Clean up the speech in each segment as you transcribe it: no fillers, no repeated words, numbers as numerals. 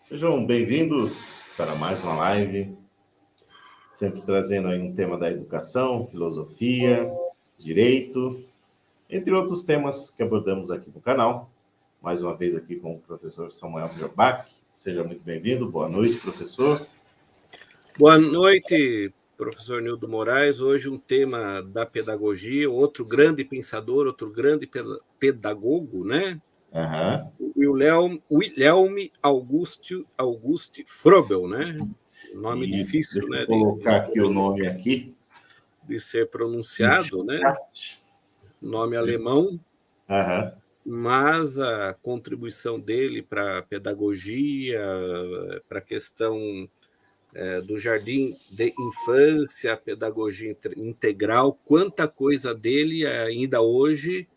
Sejam bem-vindos para mais uma live, sempre trazendo aí um tema da educação, filosofia, direito, entre outros temas que abordamos aqui no canal. Mais uma vez aqui com o professor Samuel Birbach. Seja muito bem-vindo. Boa noite, professor. Boa noite, professor Nildo Moraes. Hoje um tema da pedagogia, outro grande pensador, outro grande pedagogo, né? Wilhelm Auguste Froebel, né? Nome Isso. difícil, Deixa né? eu colocar aqui o nome aqui. De ser pronunciado, né? Nome alemão. Mas a contribuição dele para a pedagogia, para a questão do jardim de infância, pedagogia integral, quanta coisa dele ainda hoje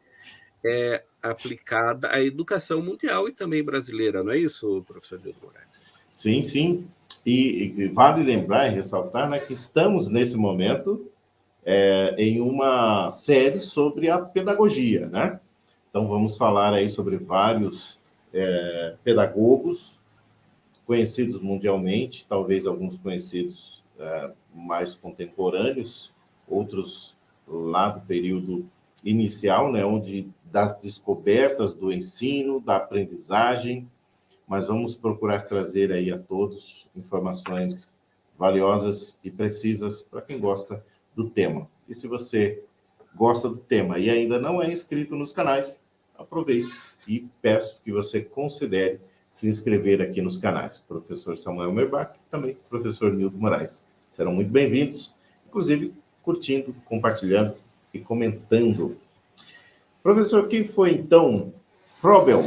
é aplicada à educação mundial e também brasileira, não é isso, professor Nildo Moraes? Sim, sim. E vale lembrar e ressaltar, né, que estamos nesse momento em uma série sobre a pedagogia, né? Então vamos falar aí sobre vários pedagogos conhecidos mundialmente, talvez alguns conhecidos mais contemporâneos, outros lá do período inicial, né, onde das descobertas do ensino, da aprendizagem, mas vamos procurar trazer aí a todos informações valiosas e precisas para quem gosta do tema. E se você gosta do tema e ainda não é inscrito nos canais, aproveite e peço que você considere se inscrever aqui nos canais. Professor Samuel Birbach e também professor Nildo Moraes. Serão muito bem-vindos, inclusive curtindo, compartilhando e comentando. Professor, quem foi então Froebel?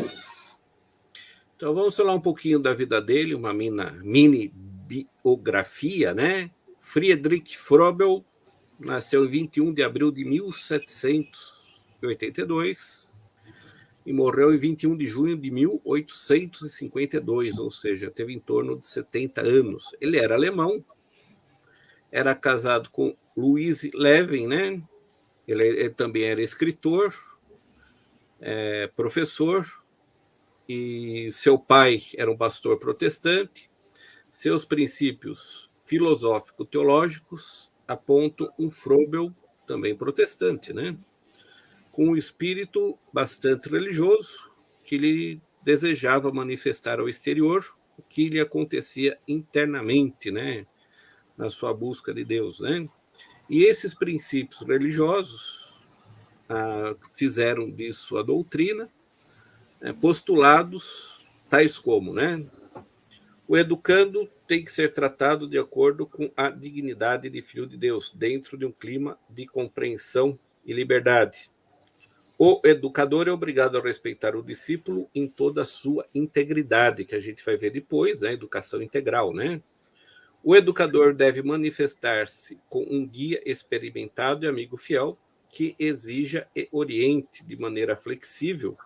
Então vamos falar um pouquinho da vida dele, uma mini biografia, né? Friedrich Froebel nasceu em 21 de abril de 1782 e morreu em 21 de junho de 1852, ou seja, teve em torno de 70 anos. Ele era alemão, era casado com Louise Levin, né? Ele também era escritor, professor, e seu pai era um pastor protestante. Seus princípios filosófico-teológicos apontam um Froebel também protestante, né? Com um espírito bastante religioso que ele desejava manifestar ao exterior o que lhe acontecia internamente, né? Na sua busca de Deus, né? E esses princípios religiosos fizeram disso a doutrina, postulados tais como, né? O educando tem que ser tratado de acordo com a dignidade de filho de Deus, dentro de um clima de compreensão e liberdade. O educador é obrigado a respeitar o discípulo em toda a sua integridade, que a gente vai ver depois, né? Educação integral, né? O educador deve manifestar-se com um guia experimentado e amigo fiel que exija e oriente de maneira flexível,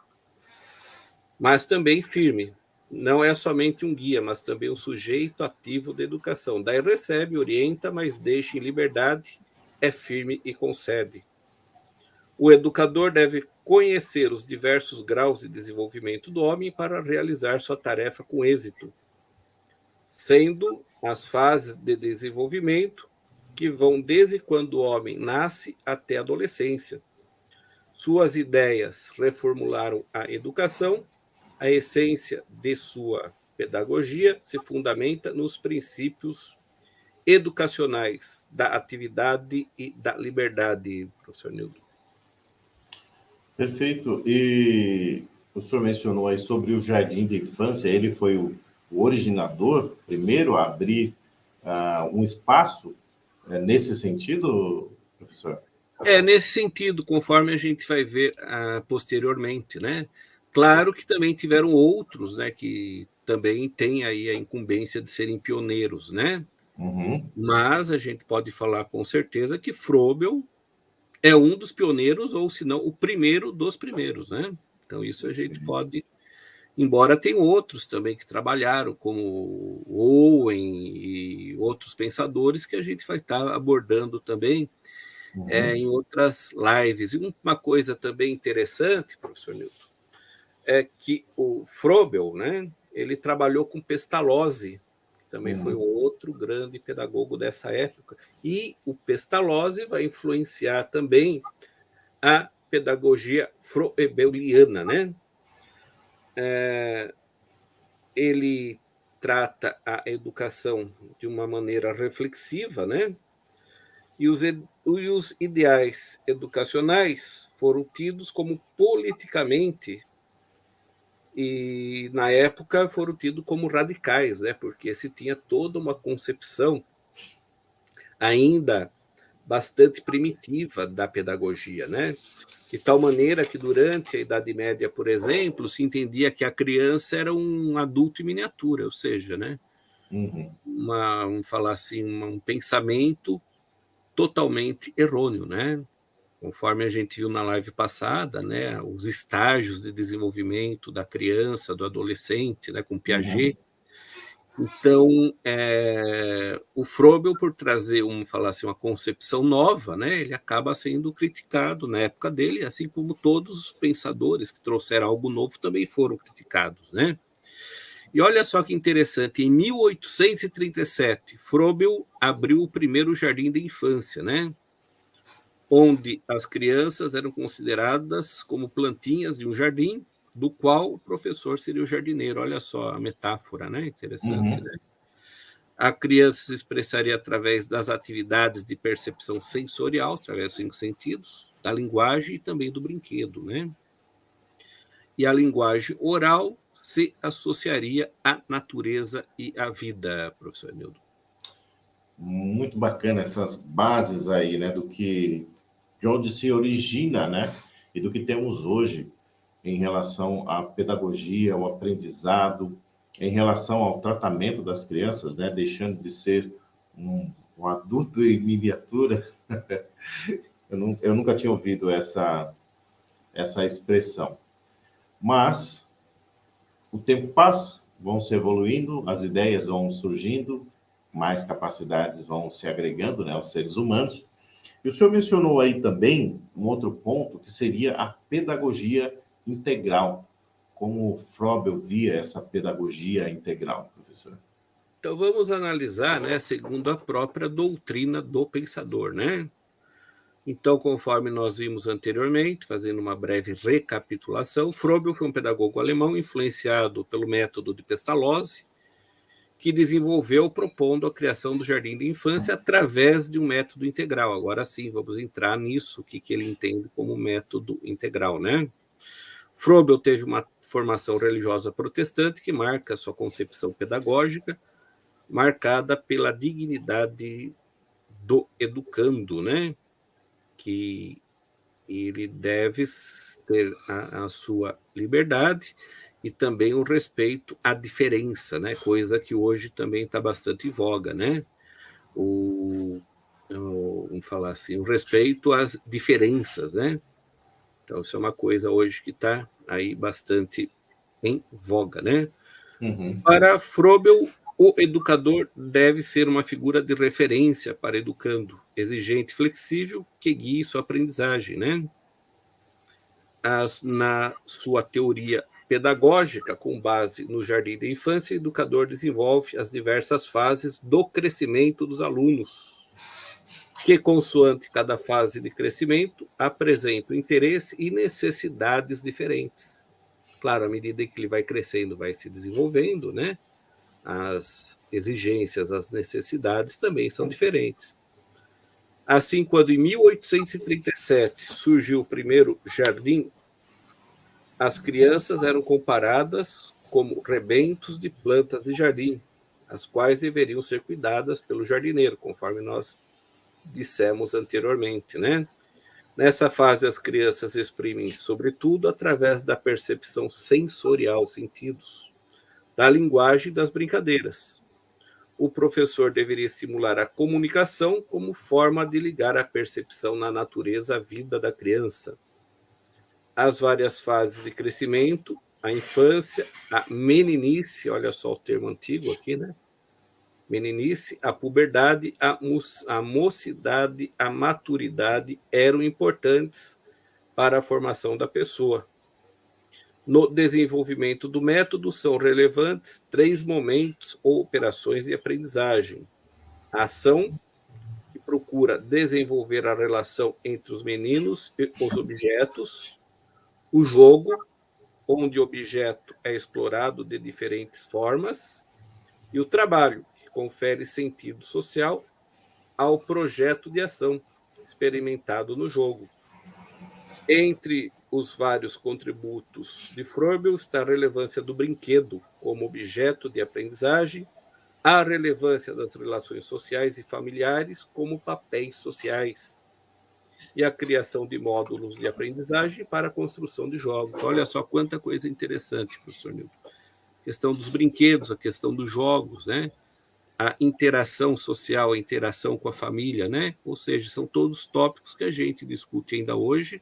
mas também firme. Não é somente um guia, mas também um sujeito ativo da educação. Daí recebe, orienta, mas deixa em liberdade, é firme e concede. O educador deve conhecer os diversos graus de desenvolvimento do homem para realizar sua tarefa com êxito, sendo as fases de desenvolvimento que vão desde quando o homem nasce até a adolescência. Suas ideias reformularam a educação. A essência de sua pedagogia se fundamenta nos princípios educacionais da atividade e da liberdade, professor Nildo. Perfeito. E o senhor mencionou aí sobre o jardim de infância, ele foi o originador, primeiro a abrir um espaço nesse sentido, professor? Nesse sentido, conforme a gente vai ver posteriormente, né? Claro que também tiveram outros, né, que também têm aí a incumbência de serem pioneiros, né? Mas a gente pode falar com certeza que Froebel é um dos pioneiros, ou se não, o primeiro dos primeiros, né? Então isso a gente pode, embora tenha outros também que trabalharam, como Owen e outros pensadores que a gente vai estar abordando também em outras lives. E uma coisa também interessante, professor Nilton, é que o Froebel, né, ele trabalhou com Pestalozzi, que também foi outro grande pedagogo dessa época. E o Pestalozzi vai influenciar também a pedagogia froebeliana, né? Ele trata a educação de uma maneira reflexiva, né? E os ideais educacionais foram tidos como politicamente e, na época, foram tidos como radicais, né? Porque se tinha toda uma concepção ainda bastante primitiva da pedagogia, né? De tal maneira que, durante a Idade Média, por exemplo, se entendia que a criança era um adulto em miniatura, ou seja, né? Vamos falar assim, um pensamento totalmente errôneo, né? Conforme a gente viu na live passada, né, os estágios de desenvolvimento da criança, do adolescente, né, com Piaget. Então, o Froebel, por trazer, falar assim, uma concepção nova, né, ele acaba sendo criticado na época dele, assim como todos os pensadores que trouxeram algo novo também foram criticados, né? E olha só que interessante, em 1837, Froebel abriu o primeiro jardim de infância, né? Onde as crianças eram consideradas como plantinhas de um jardim, do qual o professor seria o jardineiro. Olha só a metáfora, né? Interessante, né? A criança se expressaria através das atividades de percepção sensorial, através dos 5 sentidos, da linguagem e também do brinquedo, né? E a linguagem oral se associaria à natureza e à vida, professor Nildo. Muito bacana essas bases aí, né, de onde se origina, né, e do que temos hoje em relação à pedagogia, ao aprendizado, em relação ao tratamento das crianças, né, deixando de ser um adulto em miniatura. Eu nunca tinha ouvido essa expressão. Mas o tempo passa, vão se evoluindo, as ideias vão surgindo, mais capacidades vão se agregando, né, aos seres humanos. E o senhor mencionou aí também um outro ponto, que seria a pedagogia integral. Como Froebel via essa pedagogia integral, professor? Então, vamos analisar, né, segundo a própria doutrina do pensador, né? Então, conforme nós vimos anteriormente, fazendo uma breve recapitulação, Froebel foi um pedagogo alemão influenciado pelo método de Pestalozzi, que desenvolveu propondo a criação do jardim de infância através de um método integral. Agora sim, vamos entrar nisso, o que ele entende como método integral, né? Froebel teve uma formação religiosa protestante que marca sua concepção pedagógica, marcada pela dignidade do educando, né? Que ele deve ter a sua liberdade e também o respeito à diferença, né? Coisa que hoje também está bastante em voga, né? Vamos falar assim, o respeito às diferenças, né? Então, isso é uma coisa hoje que está aí bastante em voga, né? Para Froebel, o educador deve ser uma figura de referência para educando, exigente e flexível, que guie sua aprendizagem, né? Na sua teoria pedagógica, com base no jardim da infância, o educador desenvolve as diversas fases do crescimento dos alunos, que, consoante cada fase de crescimento, apresentam interesse e necessidades diferentes. Claro, à medida que ele vai crescendo, vai se desenvolvendo, né? As exigências, as necessidades também são diferentes. Assim, quando em 1837 surgiu o primeiro jardim, as crianças eram comparadas como rebentos de plantas de jardim, as quais deveriam ser cuidadas pelo jardineiro, conforme nós dissemos anteriormente, né? Nessa fase, as crianças exprimem, sobretudo, através da percepção sensorial, sentidos, da linguagem e das brincadeiras. O professor deveria estimular a comunicação como forma de ligar a percepção na natureza à vida da criança. As várias fases de crescimento, a infância, a meninice, olha só o termo antigo aqui, né? Meninice, a puberdade, a mocidade, a maturidade eram importantes para a formação da pessoa. No desenvolvimento do método, são relevantes 3 momentos ou operações de aprendizagem: a ação, que procura desenvolver a relação entre os meninos e os objetos; o jogo, onde o objeto é explorado de diferentes formas; e o trabalho, que confere sentido social ao projeto de ação experimentado no jogo. Entre os vários contributos de Froebel está a relevância do brinquedo como objeto de aprendizagem, a relevância das relações sociais e familiares como papéis sociais, e a criação de módulos de aprendizagem para a construção de jogos. Olha só quanta coisa interessante, professor Nilton. A questão dos brinquedos, a questão dos jogos, né? A interação social, a interação com a família, né? Ou seja, são todos tópicos que a gente discute ainda hoje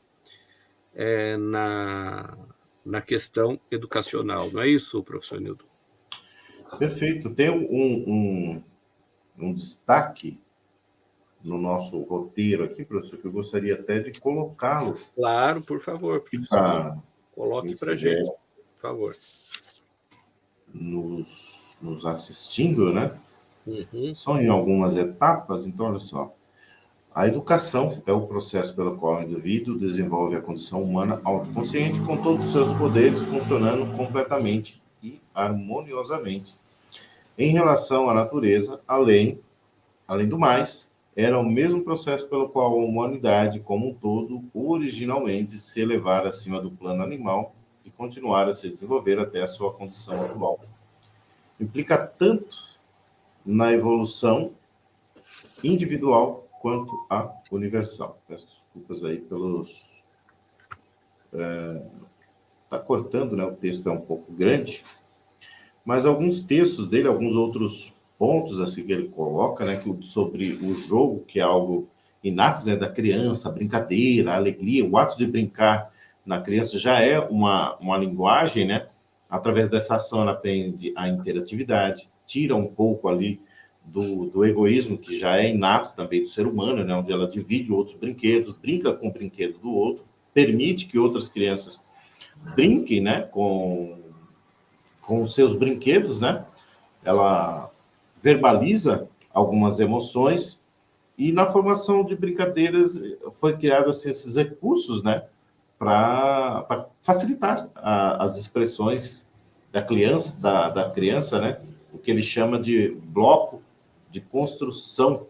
na questão educacional. Não é isso, professor Nilton? Perfeito. Tem um destaque no nosso roteiro aqui, professor, que eu gostaria até de colocá-lo Claro, por favor, professor Nilton. para Coloque quem para a estiver gente, por favor. nos assistindo, né? Uhum. São em algumas etapas, então, olha só. A educação é o processo pelo qual o indivíduo desenvolve a condição humana autoconsciente com todos os seus poderes funcionando completamente e harmoniosamente. Em relação à natureza, além do mais, era o mesmo processo pelo qual a humanidade como um todo originalmente se elevara acima do plano animal e continuar a se desenvolver até a sua condição atual. Implica tanto na evolução individual quanto a universal. Peço desculpas aí pelos... Está cortando, né? O texto é um pouco grande, mas alguns textos dele, alguns outros pontos assim que ele coloca, né, sobre o jogo, que é algo inato, né, da criança, a brincadeira, a alegria, o ato de brincar na criança já é uma linguagem, né? Através dessa ação ela aprende a interatividade, tira um pouco ali do egoísmo, que já é inato também do ser humano, né, onde ela divide outros brinquedos, brinca com o brinquedo do outro, permite que outras crianças brinquem, né, com os seus brinquedos, né? Ela verbaliza algumas emoções e na formação de brincadeiras foi criado assim, esses recursos, né, para facilitar as expressões da criança, né, o que ele chama de bloco de construção,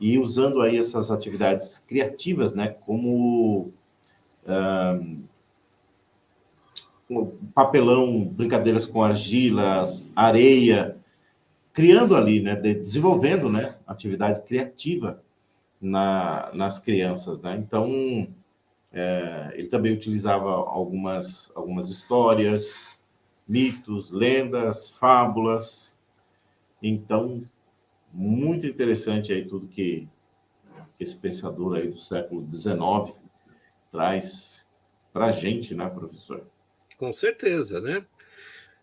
e usando aí essas atividades criativas, né, como papelão, brincadeiras com argilas, areia, criando ali, né, desenvolvendo, né, atividade criativa nas crianças, né? Então, ele também utilizava algumas histórias, mitos, lendas, fábulas. Então, muito interessante aí tudo que esse pensador aí do século XIX traz para a gente, né, professor? Com certeza, né?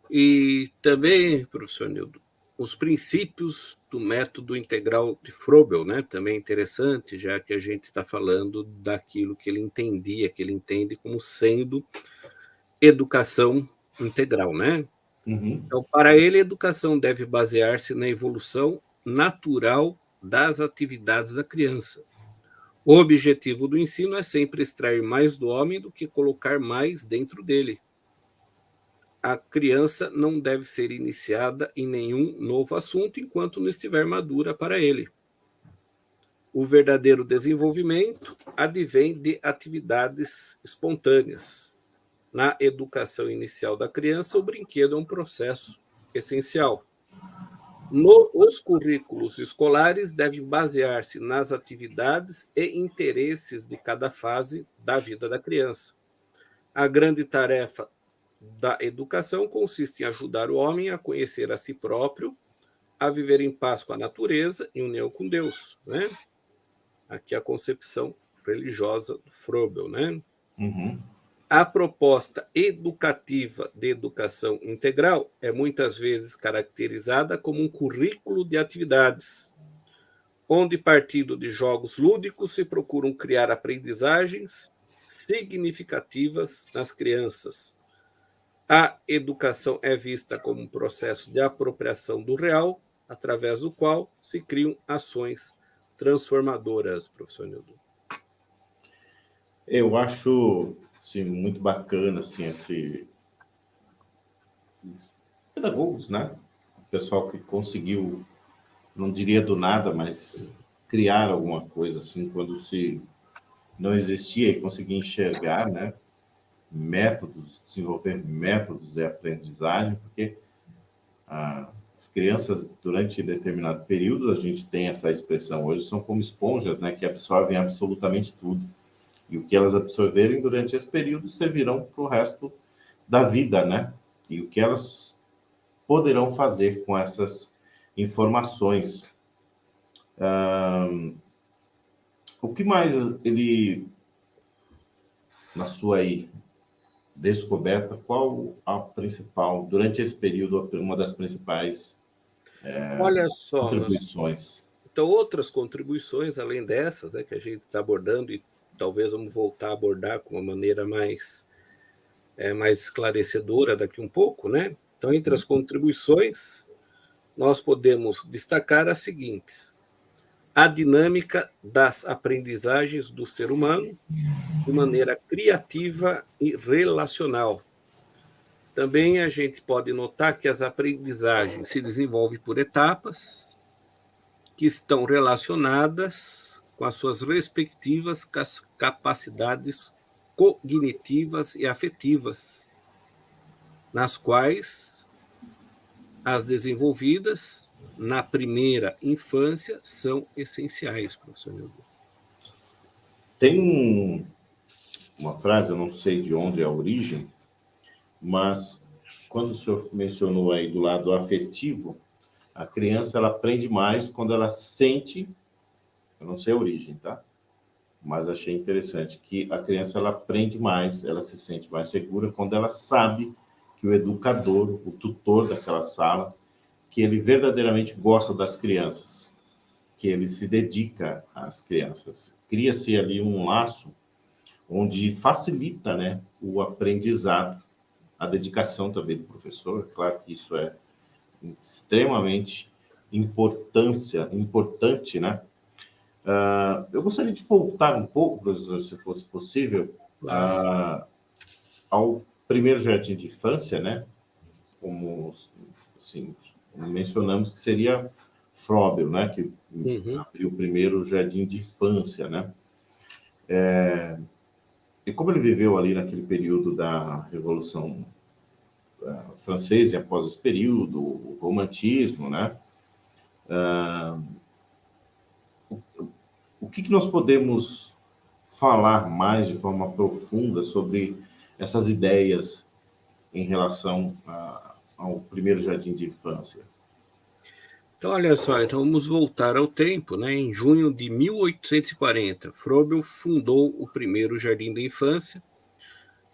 E também, professor Nildo, os princípios do método integral de Froebel, né? Também é interessante, já que a gente está falando daquilo que ele entendia, que ele entende como sendo educação integral, né? Uhum. Então, para ele, a educação deve basear-se na evolução natural das atividades da criança. O objetivo do ensino é sempre extrair mais do homem do que colocar mais dentro dele. A criança não deve ser iniciada em nenhum novo assunto enquanto não estiver madura para ele. O verdadeiro desenvolvimento advém de atividades espontâneas. Na educação inicial da criança, o brinquedo é um processo essencial. Os currículos escolares devem basear-se nas atividades e interesses de cada fase da vida da criança. A grande tarefa da educação consiste em ajudar o homem a conhecer a si próprio, a viver em paz com a natureza, em união com Deus, né? Aqui a concepção religiosa do Froebel, né? Uhum. A proposta educativa de educação integral é muitas vezes caracterizada como um currículo de atividades, onde, partindo de jogos lúdicos, se procuram criar aprendizagens significativas nas crianças, A educação é vista como um processo de apropriação do real, através do qual se criam ações transformadoras, professor Nildo. Eu acho assim, muito bacana assim, esses pedagogos, né? O pessoal que conseguiu, não diria do nada, mas criar alguma coisa assim, quando se não existia e conseguir enxergar, né? Métodos, desenvolver métodos de aprendizagem, porque as crianças, durante determinado período, a gente tem essa expressão hoje, são como esponjas, né? Que absorvem absolutamente tudo. E o que elas absorverem durante esse período servirão para o resto da vida, né? E o que elas poderão fazer com essas informações. O que mais ele, na sua aí, descoberta, qual a principal, durante esse período, uma das principais Olha só, contribuições? então outras contribuições, além dessas, né, que a gente está abordando, e talvez vamos voltar a abordar com uma maneira mais esclarecedora daqui um pouco, né? Então, entre as contribuições, nós podemos destacar as seguintes: a dinâmica das aprendizagens do ser humano de maneira criativa e relacional. Também a gente pode notar que as aprendizagens se desenvolvem por etapas que estão relacionadas com as suas respectivas capacidades cognitivas e afetivas, nas quais as desenvolvidas na primeira infância são essenciais, professor Nildo. Tem uma frase, eu não sei de onde é a origem, mas quando o senhor mencionou aí do lado afetivo, a criança ela aprende mais quando ela sente, eu não sei a origem, tá? Mas achei interessante que a criança ela aprende mais, ela se sente mais segura quando ela sabe que o educador, o tutor daquela sala, que ele verdadeiramente gosta das crianças, que ele se dedica às crianças. Cria-se ali um laço onde facilita, né, o aprendizado, a dedicação também do professor. Claro que isso é extremamente importante, né? Eu gostaria de voltar um pouco, professor, se fosse possível, ao primeiro jardim de infância, né? Como assim, mencionamos que seria Froebel, né? Que abriu o primeiro jardim de infância, né? E como ele viveu ali naquele período da Revolução Francesa e após esse período, o romantismo, né? O que nós podemos falar mais de forma profunda sobre essas ideias em relação ao primeiro jardim de infância? Então, olha só, então vamos voltar ao tempo, né? Em junho de 1840, Froebel fundou o primeiro jardim da infância,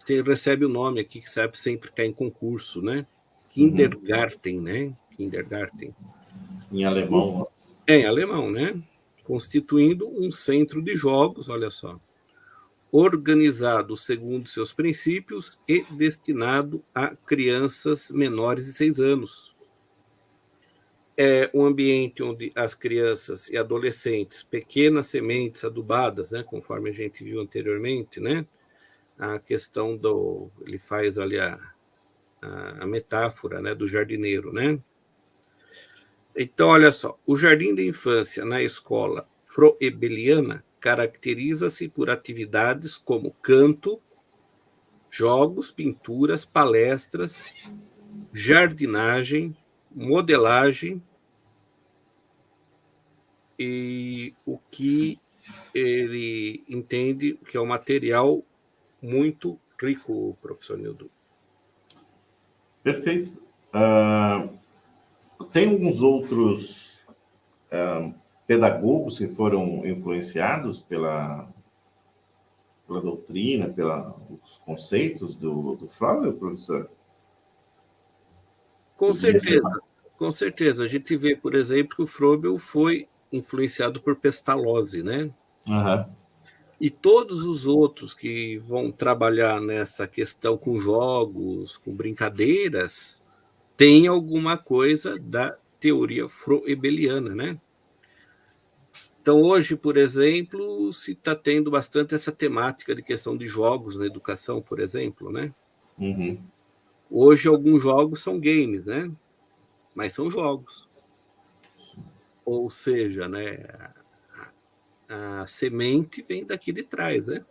que recebe o nome aqui, que sabe sempre cai em concurso, né? Kindergarten, né? Kindergarten. Em alemão. Em alemão, né? Constituindo um centro de jogos, olha só, organizado segundo seus princípios e destinado a crianças menores de 6 anos. É um ambiente onde as crianças e adolescentes, pequenas sementes adubadas, né, conforme a gente viu anteriormente, né, a questão do, ele faz ali a metáfora, né, do jardineiro, né. Então, olha só, o jardim da infância na escola froebeliana caracteriza-se por atividades como canto, jogos, pinturas, palestras, jardinagem, modelagem, e o que ele entende que é um material muito rico, professor Nildo. Perfeito. Tem alguns outros pedagogos que foram influenciados pela doutrina, pelos conceitos do Froebel, professor? Com certeza. A gente vê, por exemplo, que o Froebel foi influenciado por Pestalozzi, né? Uhum. E todos os outros que vão trabalhar nessa questão com jogos, com brincadeiras, têm alguma coisa da teoria froebeliana, né? Então, hoje, por exemplo, se está tendo bastante essa temática de questão de jogos na educação, por exemplo, né? Uhum. Hoje, alguns jogos são games, né? Mas são jogos. Sim. Ou seja, né, a semente vem daqui de trás, né?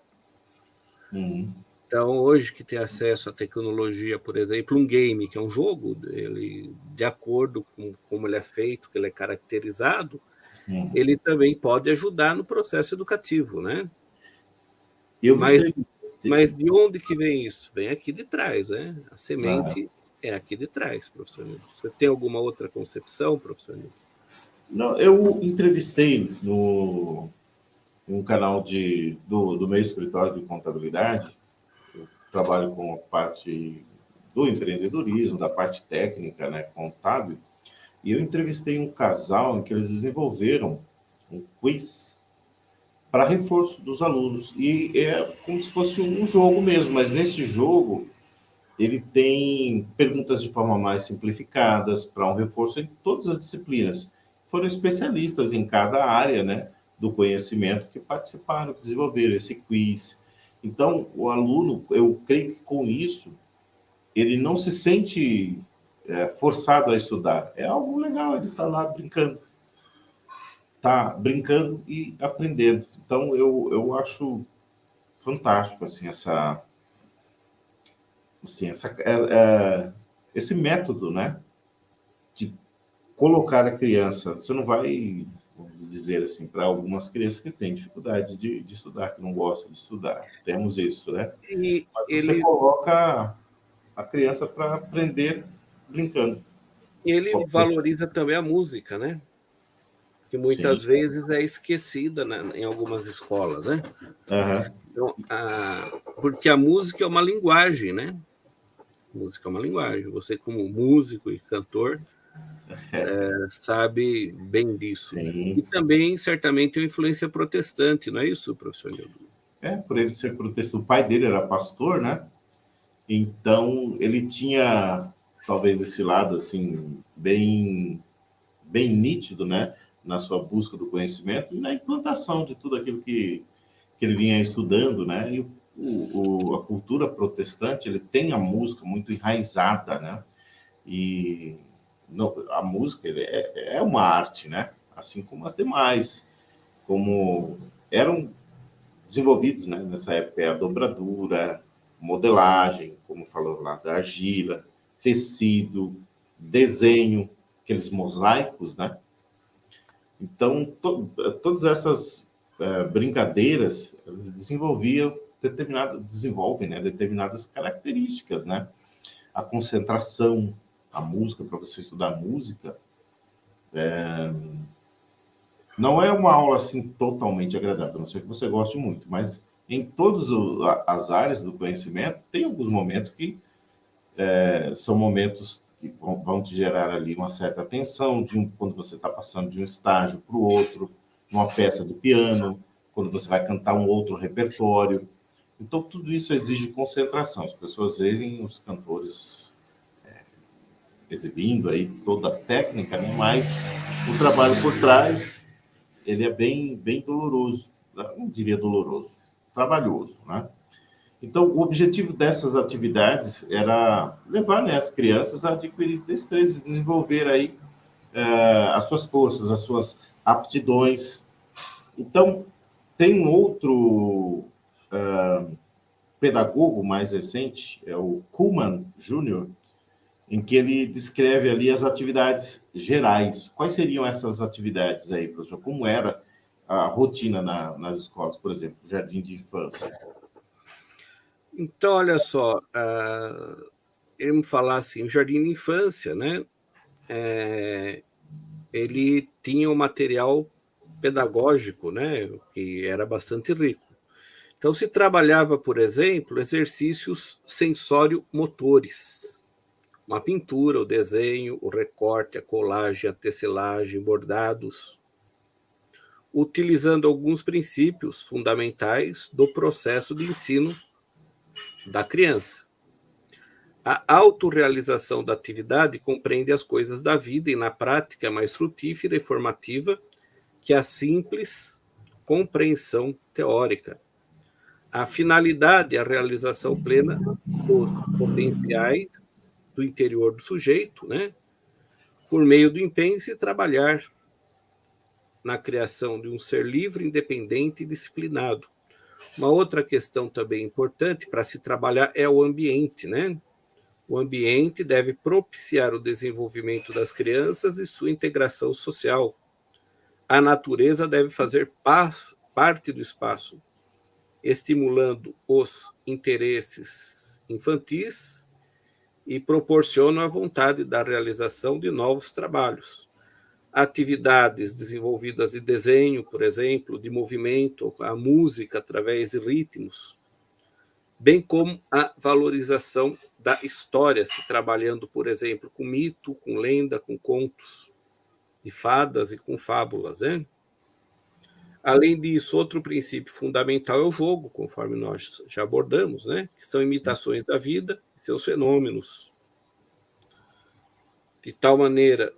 Uhum. Então, hoje que tem acesso à tecnologia, por exemplo, um game, que é um jogo, ele, de acordo com como ele é feito, que ele é caracterizado, Uhum. ele também pode ajudar no processo educativo, né? Eu vi Mas, entrevistei. mas de onde que vem isso? Vem aqui de trás, né? A Ah, semente é aqui de trás, professor Nildo. Você tem alguma outra concepção, professor Nildo? não, eu entrevistei no um canal do meu escritório de contabilidade. Eu trabalho com a parte do empreendedorismo, da parte técnica, né, contábil. E eu entrevistei um casal em que eles desenvolveram um quiz para reforço dos alunos. E é como se fosse um jogo mesmo, mas nesse jogo ele tem perguntas de forma mais simplificadas para um reforço em todas as disciplinas. Foram especialistas em cada área, né, do conhecimento que participaram, que desenvolveram esse quiz. Então, o aluno, eu creio que com isso, ele não se sente forçado a estudar. É algo legal, ele está lá brincando. Está brincando e aprendendo. Então, eu acho fantástico assim, esse método, né, de colocar a criança. Você não vai, vamos dizer assim, para algumas crianças que têm dificuldade de estudar, que não gostam de estudar. Temos isso, né? E Mas você ele, coloca a criança para aprender brincando. ele valoriza também a música, né? Que Sim. muitas vezes é esquecida em algumas escolas, né? Aham. Então, porque a música é uma linguagem, né? A música é uma linguagem. Você, como músico e cantor, sabe bem disso. E Sim. também, certamente, tem uma influência protestante, não é isso, professor Nildo? Por ele ser protestante. O pai dele era pastor, né? Então, ele tinha talvez esse lado assim bem nítido, né, na sua busca do conhecimento e na implantação de tudo aquilo que ele vinha estudando, né? E a cultura protestante, ele tem a música muito enraizada, né? E a música é uma arte, né? Assim como as demais, como eram desenvolvidos, né, nessa época, é a dobradura, modelagem, como falou lá, da argila, tecido, desenho, aqueles mosaicos, né? Então, todas essas brincadeiras, elas desenvolvem, né, determinadas características, né? A concentração, a música, para você estudar música, não é uma aula assim totalmente agradável, a não ser que você goste muito, mas em todas as áreas do conhecimento, tem alguns momentos que são momentos que vão te gerar ali uma certa tensão, quando você está passando de um estágio para o outro, uma peça de piano, quando você vai cantar um outro repertório. Então, tudo isso exige concentração. As pessoas veem os cantores exibindo aí toda a técnica, né? Mas o trabalho por trás, ele é bem doloroso. Não diria doloroso, trabalhoso, né? Então, o objetivo dessas atividades era levar, né, as crianças a adquirir destrezas, desenvolver aí as suas forças, as suas aptidões. Então, tem um outro pedagogo mais recente, é o Kuhlman Jr., em que ele descreve ali as atividades gerais. Quais seriam essas atividades aí, professor? Como era a rotina nas escolas, por exemplo, jardim de infância? Então, olha só, ele me falar assim, o jardim de infância, né? Ele tinha um material pedagógico, né? Que era bastante rico. Então, se trabalhava, por exemplo, exercícios sensório-motores. Uma pintura, o desenho, o recorte, a colagem, a tecelagem, bordados. utilizando alguns princípios fundamentais do processo de ensino da criança. A autorrealização da atividade compreende as coisas da vida e, na prática, é mais frutífera e formativa que a simples compreensão teórica. A finalidade é a realização plena dos potenciais do interior do sujeito, né? Por meio do empenho em se trabalhar na criação de um ser livre, independente e disciplinado. Uma outra questão também importante para se trabalhar é o ambiente, né? O ambiente deve propiciar o desenvolvimento das crianças e sua integração social. A natureza deve fazer parte do espaço, estimulando os interesses infantis e proporciona a vontade da realização de novos trabalhos. Atividades desenvolvidas de desenho, por exemplo, de movimento, a música através de ritmos, bem como a valorização da história, se trabalhando, por exemplo, com mito, com lenda, com contos de fadas e com fábulas, né? Além disso, outro princípio fundamental é o jogo, conforme nós já abordamos, né? Que são imitações da vida e seus fenômenos. De tal maneira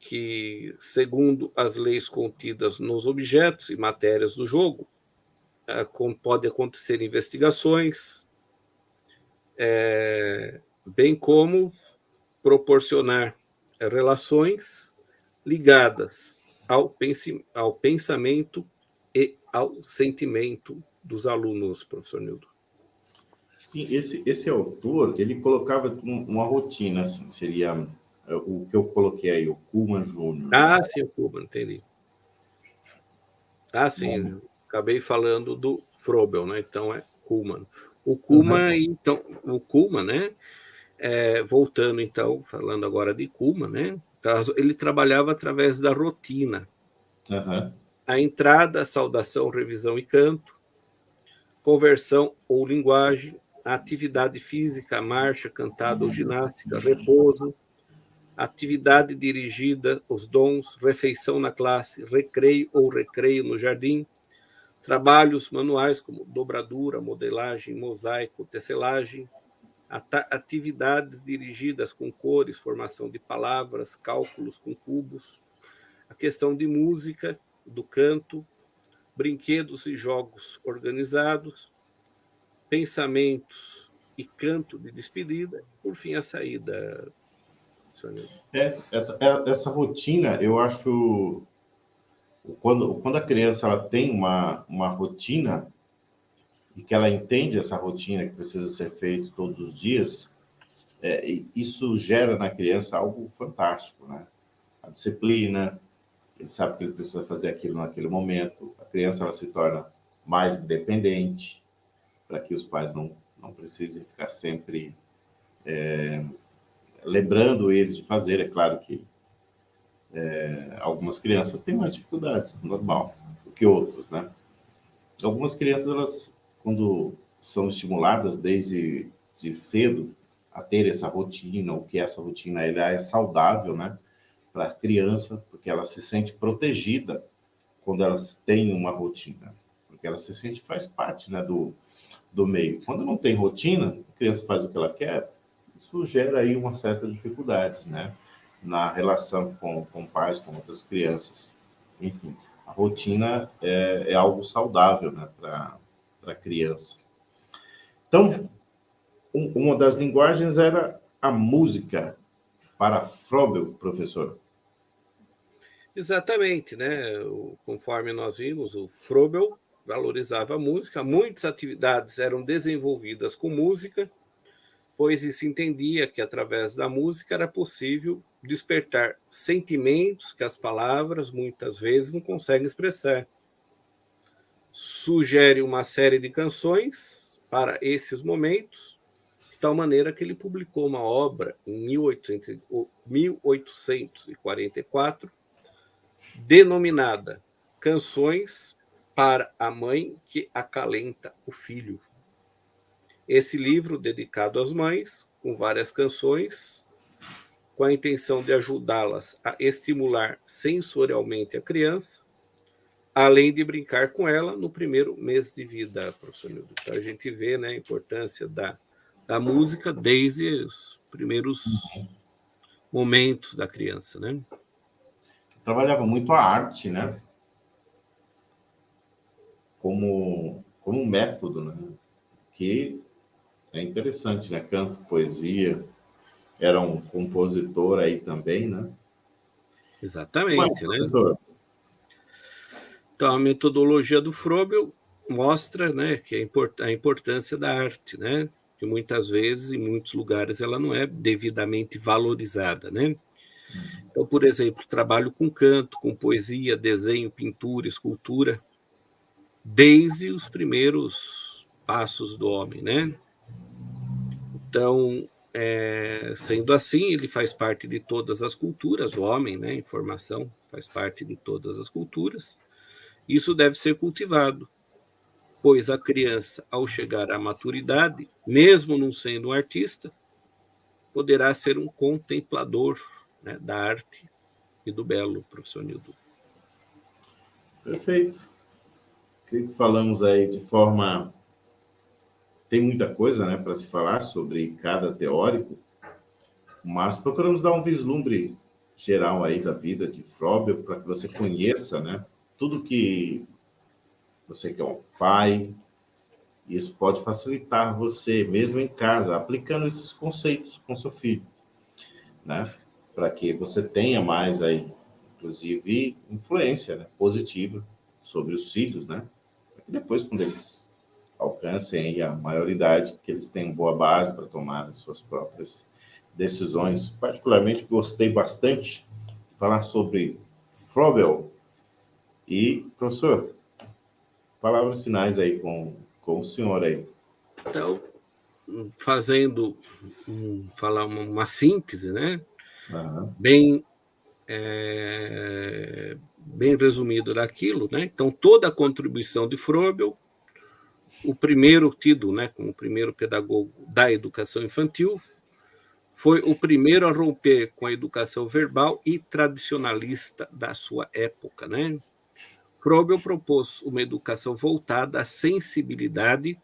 que, segundo as leis contidas nos objetos e matérias do jogo, pode acontecer investigações, bem como proporcionar relações ligadas ao pensamento e ao sentimento dos alunos, professor Nildo. Sim, esse autor, ele colocava uma rotina, assim, seria o que eu coloquei aí, o Kuhlman Jr. Ah, sim, o Kuhlman, entendi. Ah, sim, acabei falando do Froebel, né? Então é Kuhlman. O Kuhlman, então, o Kuhlman, né? Voltando, então, falando agora de Kuhlman, né? Então, ele trabalhava através da rotina. A entrada, saudação, revisão e canto, conversão ou linguagem, atividade física, marcha, cantada ou ginástica, repouso, atividade dirigida, os dons, refeição na classe, recreio ou recreio no jardim, trabalhos manuais como dobradura, modelagem, mosaico, tecelagem, atividades dirigidas com cores, formação de palavras, cálculos com cubos, a questão de música, do canto, brinquedos e jogos organizados, pensamentos e canto de despedida, por fim a saída. Essa rotina, eu acho, quando a criança ela tem uma rotina e que ela entende essa rotina que precisa ser feita todos os dias, isso gera na criança algo fantástico, né? A disciplina, ele sabe que ele precisa fazer aquilo naquele momento, a criança ela se torna mais independente, para que os pais não precisem ficar sempre lembrando ele de fazer. É claro que algumas crianças têm mais dificuldades, normal, do que outros, né? Algumas crianças, elas, quando são estimuladas desde cedo a ter essa rotina, o que essa rotina ela é saudável, né, para a criança, porque ela se sente protegida quando elas têm uma rotina, porque ela se sente, faz parte, né, do meio. Quando não tem rotina, a criança faz o que ela quer, isso gera aí uma certa dificuldade, né, na relação com pais, com outras crianças. Enfim, a rotina é algo saudável, né, para a criança. Então, uma das linguagens era a música para Froebel, professor. Exatamente, né? Conforme nós vimos, o Froebel valorizava a música, muitas atividades eram desenvolvidas com música, pois se entendia que através da música era possível despertar sentimentos que as palavras muitas vezes não conseguem expressar. Sugere uma série de canções para esses momentos, de tal maneira que ele publicou uma obra em 1844, denominada Canções para a Mãe que Acalenta o Filho. Esse livro, dedicado às mães, com várias canções, com a intenção de ajudá-las a estimular sensorialmente a criança, além de brincar com ela no primeiro mês de vida, professor Nildo. Então, a gente vê, né, a importância da música desde os primeiros momentos da criança, né? Trabalhava muito a arte, né? Como um método, né? Que é interessante, né? Canto, poesia, era um compositor aí também, né? Exatamente, né? Professor? Então, a metodologia do Froebel mostra, né, que a importância da arte, né? Que muitas vezes, em muitos lugares, ela não é devidamente valorizada, né? Então, por exemplo, trabalho com canto, com poesia, desenho, pintura, escultura, desde os primeiros passos do homem, né? Então, sendo assim, ele faz parte de todas as culturas, o homem, né, em formação, faz parte de todas as culturas. Isso deve ser cultivado, pois a criança, ao chegar à maturidade, mesmo não sendo um artista, poderá ser um contemplador, né, da arte e do belo, professor Nildo. Perfeito. Creio que falamos aí de forma... Tem muita coisa, né, para se falar sobre cada teórico, mas procuramos dar um vislumbre geral aí da vida de Froebel para que você conheça, né, tudo que você que é um pai, isso pode facilitar você mesmo em casa, aplicando esses conceitos com seu filho, né, para que você tenha mais aí, inclusive, influência, né, positiva sobre os filhos, né, para que depois, quando eles alcancem aí a maioridade, que eles tenham boa base para tomar as suas próprias decisões. Particularmente, gostei bastante de falar sobre Froebel. E, professor, palavras finais aí com o senhor aí. Então, fazendo, falar uma síntese, né? Uhum. Bem resumido daquilo, né? Então, toda a contribuição de Froebel, o primeiro tido, né, como o primeiro pedagogo da educação infantil, foi o primeiro a romper com a educação verbal e tradicionalista da sua época, né? Froebel propôs uma educação voltada à sensibilidade,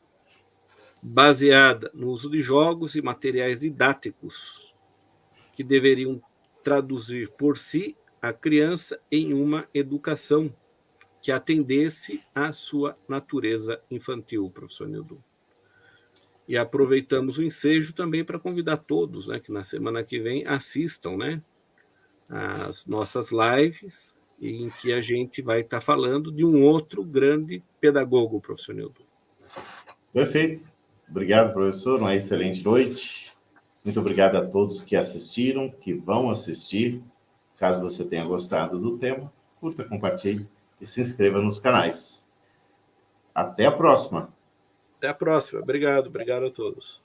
baseada no uso de jogos e materiais didáticos, que deveriam traduzir por si a criança em uma educação que atendesse à sua natureza infantil, professor Nildo. E aproveitamos o ensejo também para convidar todos, né, que na semana que vem assistam, né, as nossas lives, em que a gente vai estar falando de um outro grande pedagogo, professor Nildo. Perfeito. Obrigado, professor. Uma excelente noite. Muito obrigado a todos que assistiram, que vão assistir. Caso você tenha gostado do tema, curta, compartilhe e se inscreva nos canais. Até a próxima. Até a próxima. Obrigado a todos.